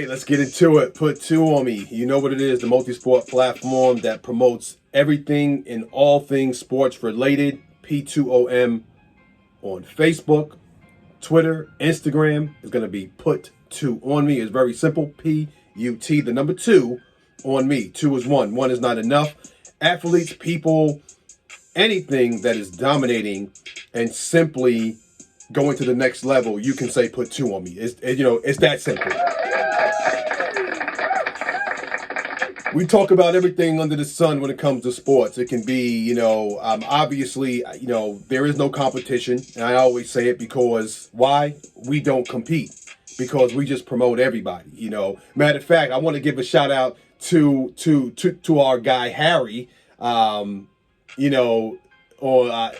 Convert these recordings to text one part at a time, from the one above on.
Hey, let's get into it. Put two on me. You know what it is, the multi-sport platform that promotes everything and all things sports related. P2OM on Facebook, Twitter, Instagram is going to be put two on me. It's very simple. P-U-T, the number two on me. Two is one. One is not enough. Athletes, people, anything that is dominating and simply going to the next level, you can say put two on me. It's that simple. We talk about everything under the sun when it comes to sports. It can be, obviously, there is no competition. And I always say it because why? We don't compete because we just promote everybody, Matter of fact, I want to give a shout out to our guy, Harry, on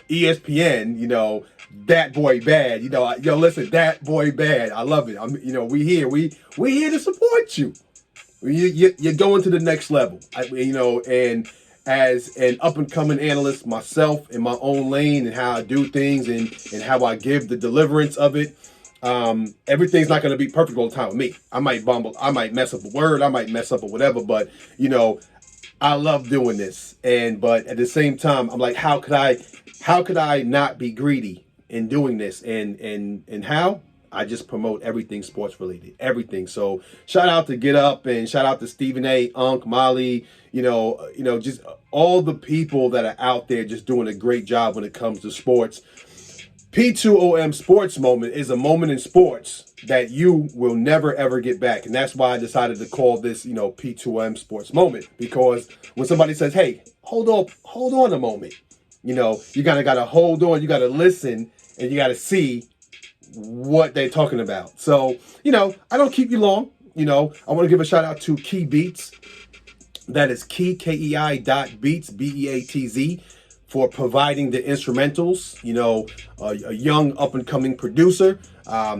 ESPN, that boy bad, listen, that boy bad. I love it. We here to support you. You're going to the next level, and as an up-and-coming analyst myself in my own lane and how I do things and how I give the deliverance of it, everything's not going to be perfect all the time with me. I might bumble, I might mess up a word, I might mess up or whatever, but, I love doing this. But at the same time, I'm like, how could I not be greedy in doing this? And how? I just promote everything sports related, everything. So shout out to Get Up and shout out to Stephen A, Unk, Molly, just all the people that are out there just doing a great job when it comes to sports. P2OM Sports Moment is a moment in sports that you will never, ever get back. And that's why I decided to call this, P2OM Sports Moment. Because when somebody says, hey, hold on a moment, you kind of got to hold on, you got to listen, and you got to see what they're talking about. So, I don't keep you long. I want to give a shout out to Key Beats. That is Key, KEI.Beats, BEATZ, for providing the instrumentals. A young up-and-coming producer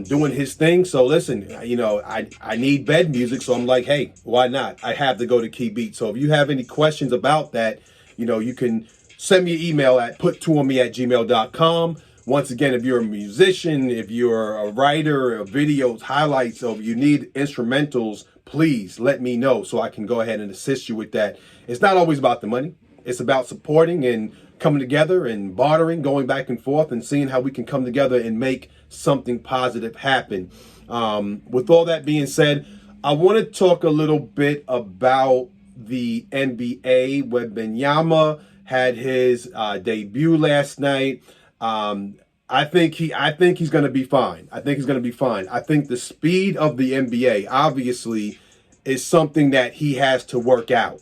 doing his thing. So listen, I need bed music, so I'm like, hey, why not? I have to go to Key Beats. So if you have any questions about that, you can send me an email at put2onme@gmail.com. Once again, if you're a musician, if you're a writer of videos, highlights, or if you need instrumentals, please let me know so I can go ahead and assist you with that. It's not always about the money. It's about supporting and coming together and bartering, going back and forth and seeing how we can come together and make something positive happen. With all that being said, I want to talk a little bit about the NBA. Wembanyama had his debut last night. I think he's going to be fine. I think the speed of the NBA obviously is something that he has to work out.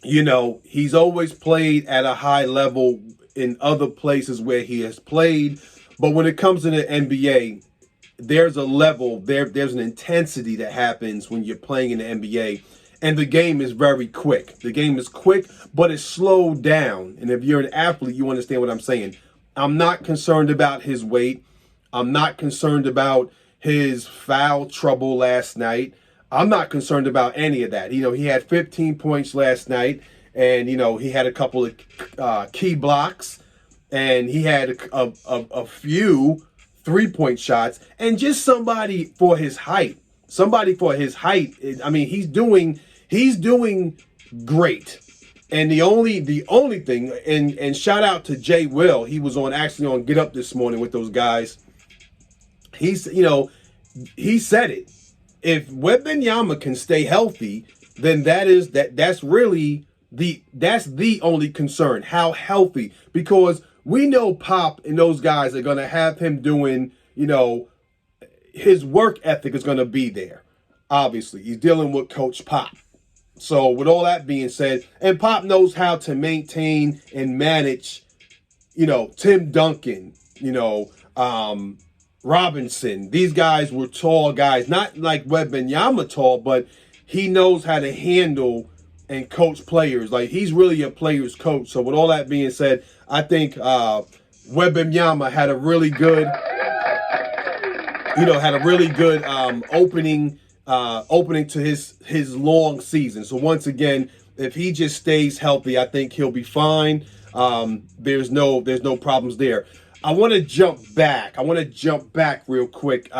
He's always played at a high level in other places where he has played, but when it comes to the NBA, there's a level, there's an intensity that happens when you're playing in the NBA. And the game is very quick. The game is quick, but it's slowed down. And if you're an athlete, you understand what I'm saying. I'm not concerned about his weight. I'm not concerned about his foul trouble last night. I'm not concerned about any of that. He had 15 points last night, and, he had a couple of key blocks, and he had a few three-point shots, and just somebody for his height. I mean, he's doing great. And the only thing, and shout out to Jay Will, he was actually on Get Up this morning with those guys. He said it. If Wembanyama can stay healthy, then that's really the only concern. How healthy? Because we know Pop and those guys are gonna have him doing, his work ethic is gonna be there. Obviously, he's dealing with Coach Pop. So with all that being said, and Pop knows how to maintain and manage, Tim Duncan, Robinson. These guys were tall guys, not like Wembanyama tall, but he knows how to handle and coach players. Like, he's really a player's coach. So with all that being said, I think Wembanyama had a really good, opening to his long season. So once again, if he just stays healthy, I think he'll be fine. There's no problems there. I want to jump back real quick.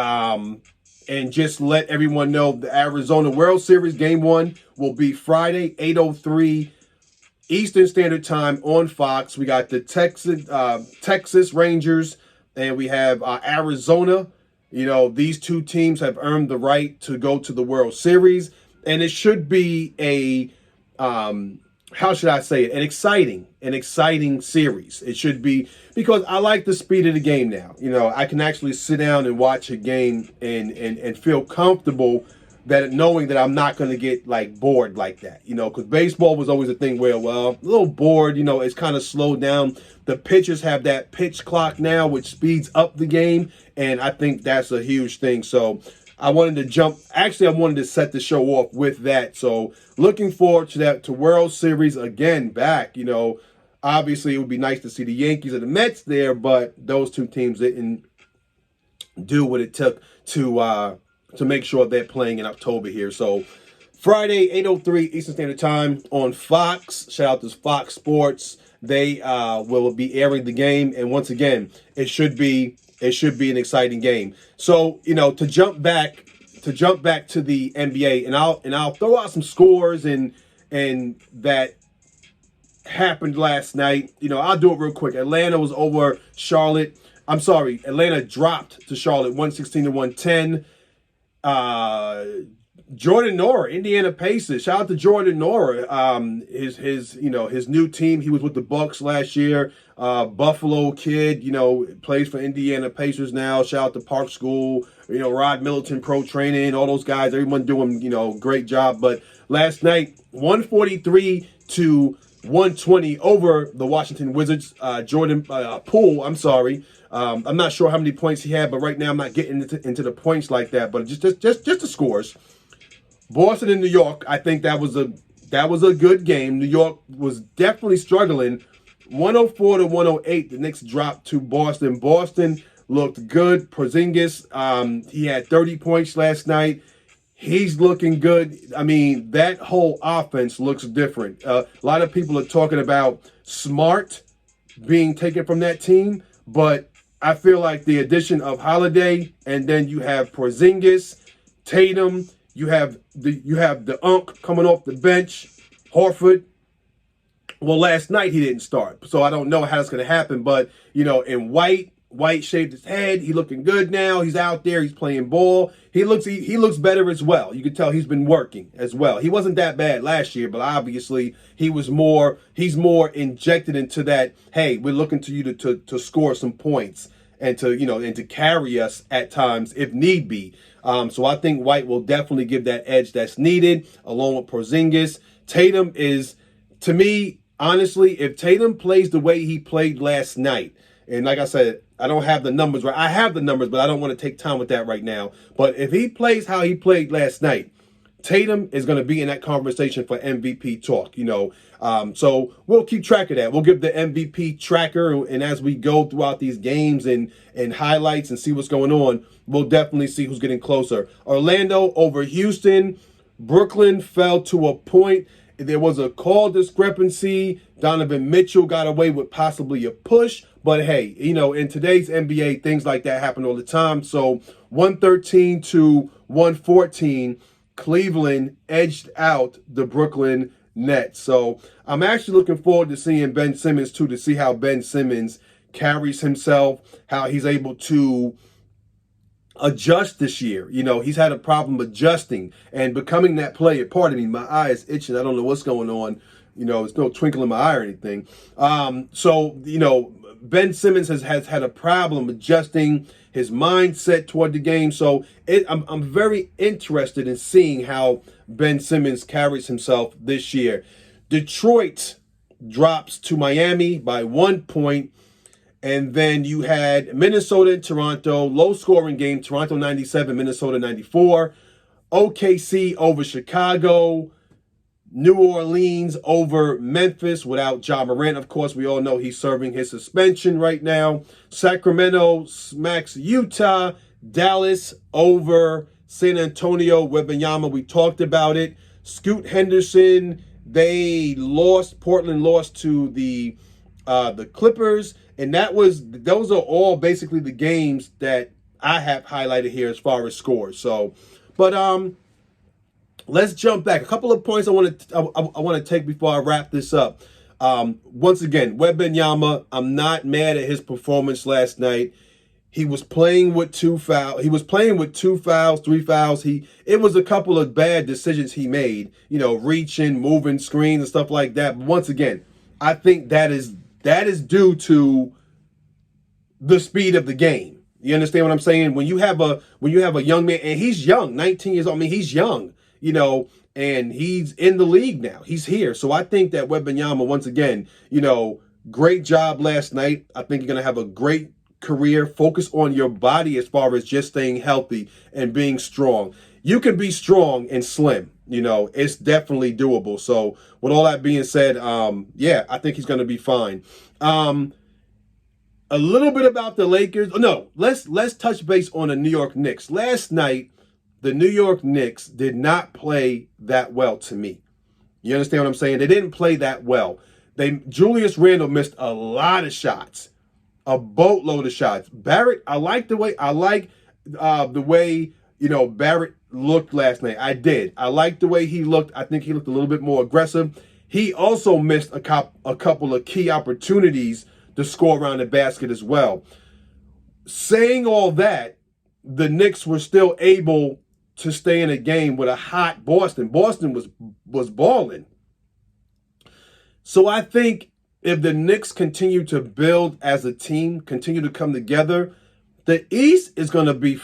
and just let everyone know the Arizona World Series Game 1 will be Friday, 8:03 Eastern Standard Time on Fox. We got the Texas Rangers, and we have Arizona. These two teams have earned the right to go to the World Series, and it should be a how should I say it? An exciting series. It should be, because I like the speed of the game now. I can actually sit down and watch a game and feel comfortable that knowing that I'm not going to get bored like that. Because baseball was always a thing where, well, a little bored, it's kind of slowed down. The pitchers have that pitch clock now, which speeds up the game. And I think that's a huge thing. So I wanted to set the show off with that. So looking forward to that, to World Series again back. Obviously it would be nice to see the Yankees and the Mets there, but those two teams didn't do what it took to make sure they're playing in October here. So Friday, 8:03 Eastern Standard Time on Fox. Shout out to Fox Sports. They will be airing the game, and once again, it should be an exciting game. So, to jump back to the NBA, and I'll throw out some scores and that happened last night. I'll do it real quick. Atlanta was over Charlotte. Atlanta dropped to Charlotte 116-110. Jordan Noah, Indiana Pacers. Shout out to Jordan Noah. His new team. He was with the Bucks last year. Buffalo kid, plays for Indiana Pacers now. Shout out to Park School, Rod Middleton Pro Training, all those guys. Everyone doing, great job. But last night, 143-120 over the Washington Wizards. Jordan Poole, I'm not sure how many points he had, but right now I'm not getting into the points like that. But just the scores. Boston and New York, I think that was a good game. New York was definitely struggling. 104-108, the Knicks dropped to Boston. Boston looked good. Porzingis, he had 30 points last night. He's looking good. I mean, that whole offense looks different. A lot of people are talking about Smart being taken from that team, but I feel like the addition of Holiday, and then you have Porzingis, Tatum, you have the Unk coming off the bench, Horford. Well, last night he didn't start, so I don't know how it's going to happen. But, in White shaved his head. He's looking good now. He's out there. He's playing ball. He looks better as well. You can tell he's been working as well. He wasn't that bad last year, but obviously he's more injected into that, hey, we're looking to you to score some points and to carry us at times if need be. So I think White will definitely give that edge that's needed, along with Porzingis. Tatum is, to me, honestly, if Tatum plays the way he played last night, and like I said, I don't have the numbers right. I have the numbers, but I don't want to take time with that right now. But if he plays how he played last night, Tatum is going to be in that conversation for MVP talk, So we'll keep track of that. We'll give the MVP tracker, and as we go throughout these games and highlights and see what's going on, we'll definitely see who's getting closer. Orlando over Houston. Brooklyn fell to a point. There was a call discrepancy. Donovan Mitchell got away with possibly a push. But hey, in today's NBA, things like that happen all the time. So 113-114, Cleveland edged out the Brooklyn Nets. So I'm actually looking forward to seeing Ben Simmons too, to see how Ben Simmons carries himself, how he's able to adjust this year. He's had a problem adjusting and becoming that player. Pardon me, my eye is itching. I don't know what's going on. There's no twinkle in my eye or anything. Ben Simmons has had a problem adjusting his mindset toward the game. So I'm very interested in seeing how Ben Simmons carries himself this year. Detroit drops to Miami by 1 point. And then you had Minnesota and Toronto, low-scoring game, Toronto 97, Minnesota 94. OKC over Chicago. New Orleans over Memphis without Ja Morant. Of course, we all know he's serving his suspension right now. Sacramento smacks Utah. Dallas over San Antonio. Wembanyama, we talked about it. Scoot Henderson, they lost. Portland lost to the Clippers. And those are all basically the games that I have highlighted here as far as scores. So, but let's jump back. A couple of points I want to take before I wrap this up. Once again, Wembanyama, I'm not mad at his performance last night. He was playing with two fouls. He was playing with 2 fouls, 3 fouls. It was a couple of bad decisions he made, reaching, moving screens and stuff like that. But once again, I think that is due to the speed of the game. You understand what I'm saying? When you have a young man, and he's young, 19 years old. I mean, he's young, and he's in the league now. He's here. So I think that Wembanyama, once again, great job last night. I think you're going to have a great career. Focus on your body as far as just staying healthy and being strong. You can be strong and slim. It's definitely doable. So with all that being said, I think he's going to be fine. A little bit about the Lakers. No, let's touch base on the New York Knicks. Last night, the New York Knicks did not play that well to me. You understand what I'm saying? They didn't play that well. Julius Randle missed a lot of shots. A boatload of shots. Barrett, I like the way Barrett looked last night. I did. I like the way he looked. I think he looked a little bit more aggressive. He also missed a couple of key opportunities to score around the basket as well. Saying all that, the Knicks were still able to stay in a game with a hot Boston. Boston was balling. So I think if the Knicks continue to build as a team, continue to come together, the East is going to be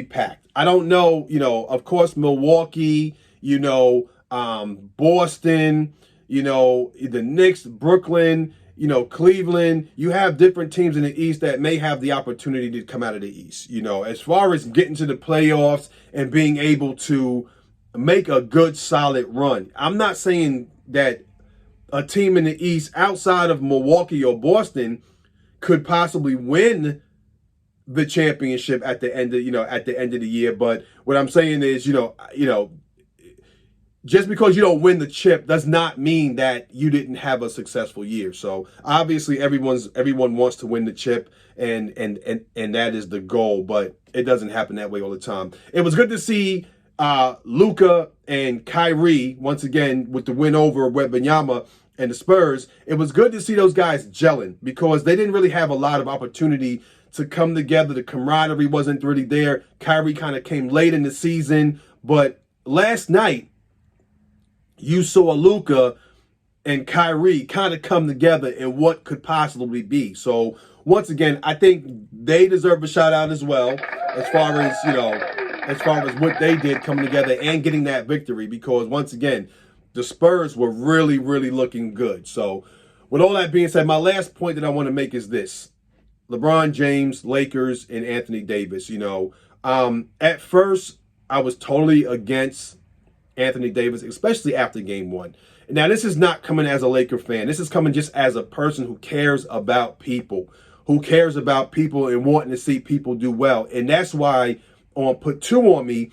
packed. I don't know, of course, Milwaukee, Boston, the Knicks, Brooklyn, Cleveland. You have different teams in the East that may have the opportunity to come out of the East. As far as getting to the playoffs and being able to make a good, solid run. I'm not saying that a team in the East outside of Milwaukee or Boston could possibly win the championship at the end of the year. But what I'm saying is, just because you don't win the chip does not mean that you didn't have a successful year. So obviously everyone wants to win the chip, and that is the goal, but it doesn't happen that way all the time. It was good to see Luka and Kyrie once again with the win over Wembanyama and the Spurs. It was good to see those guys gelling because they didn't really have a lot of opportunity to come together. The camaraderie wasn't really there. Kyrie kind of came late in the season, but last night you saw Luka and Kyrie kind of come together in what could possibly be. So once again, I think they deserve a shout out as well, as far as what they did coming together and getting that victory, because once again, the Spurs were really, really looking good. So with all that being said, my last point that I want to make is this. LeBron James, Lakers, and Anthony Davis. At first, I was totally against Anthony Davis, especially after game one. Now, this is not coming as a Laker fan. This is coming just as a person who cares about people, and wanting to see people do well. And that's why on P2OM Me,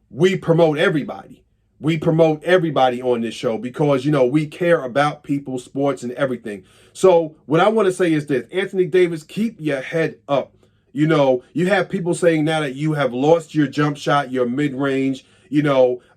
we promote everybody. We promote everybody on this show because, we care about people, sports, and everything. So what I want to say is this. Anthony Davis, keep your head up. You have people saying now that you have lost your jump shot, your mid-range.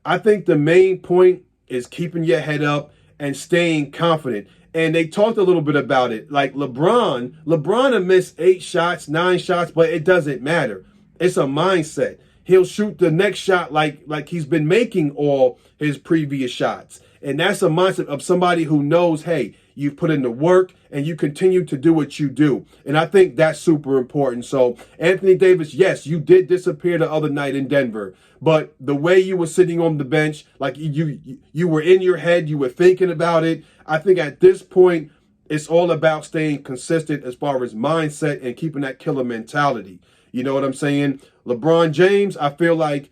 I think the main point is keeping your head up and staying confident. And they talked a little bit about it. Like LeBron had missed 8 shots, 9 shots, but it doesn't matter. It's a mindset. He'll shoot the next shot like he's been making all his previous shots. And that's a mindset of somebody who knows, hey, you've put in the work and you continue to do what you do. And I think that's super important. So Anthony Davis, yes, you did disappear the other night in Denver, but the way you were sitting on the bench, like you were in your head, you were thinking about it. I think at this point, it's all about staying consistent as far as mindset and keeping that killer mentality. You know what I'm saying? LeBron James, I feel like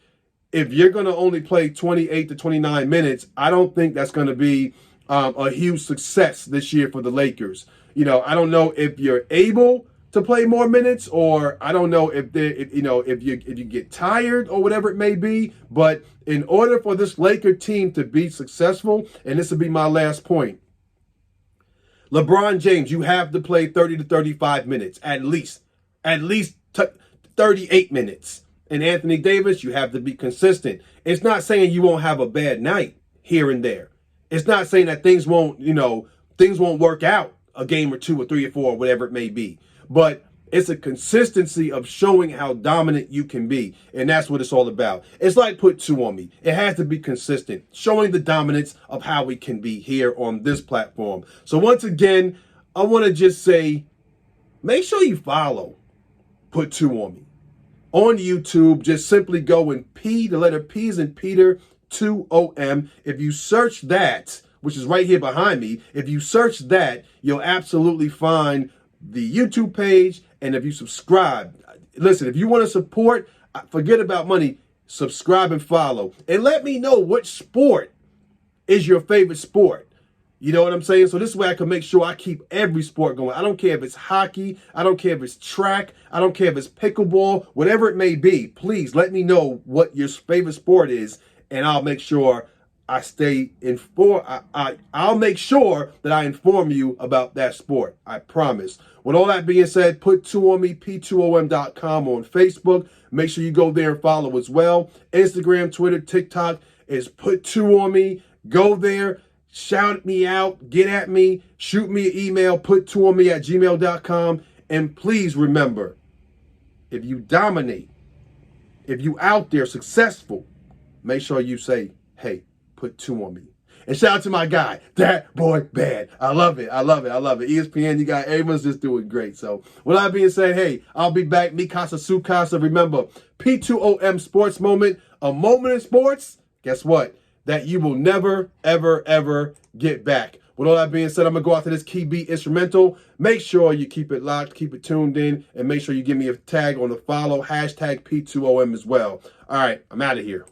if you're going to only play 28 to 29 minutes, I don't think that's going to be a huge success this year for the Lakers. I don't know if you're able to play more minutes, or I don't know if you get tired or whatever it may be. But in order for this Laker team to be successful, and this will be my last point, LeBron James, you have to play 30 to 35 minutes at least. 38 minutes. And Anthony Davis, you have to be consistent. It's not saying you won't have a bad night here and there. It's not saying that things won't work out a game or two or three or four or whatever it may be. But it's a consistency of showing how dominant you can be. And that's what it's all about. It's like put two on me. It has to be consistent, showing the dominance of how we can be here on this platform. So once again, I want to just say, make sure you follow Put Two on Me. On YouTube, just simply go in P, the letter P is in Peter, 2OM. If you search that, which is right here behind me, if you search that, you'll absolutely find the YouTube page. And if you subscribe, listen, if you want to support, forget about money, subscribe and follow. And let me know which sport is your favorite sport. You know what I'm saying? So this way I can make sure I keep every sport going. I don't care if it's hockey. I don't care if it's track. I don't care if it's pickleball, whatever it may be. Please let me know what your favorite sport is, and I'll make sure I stay informed. I'll make sure that I inform you about that sport. I promise. With all that being said, Put Two on Me, P2OM.com on Facebook. Make sure you go there and follow as well. Instagram, Twitter, TikTok is Put Two on Me. Go there. Shout me out, get at me, shoot me an email, put2onme@gmail.com. And please remember, if you dominate, if you out there successful, make sure you say, hey, put two on me. And shout out to my guy, That Boy Bad. I love it. I love it. I love it. ESPN, you got everyone's just doing great. So with that being said, hey, I'll be back. Mi casa, su casa. Remember, P2OM Sports Moment, a moment in sports. Guess what? That you will never, ever, ever get back. With all that being said, I'm going to go out to this key beat instrumental. Make sure you keep it locked, keep it tuned in, and make sure you give me a tag on the follow, hashtag P2OM as well. All right, I'm out of here.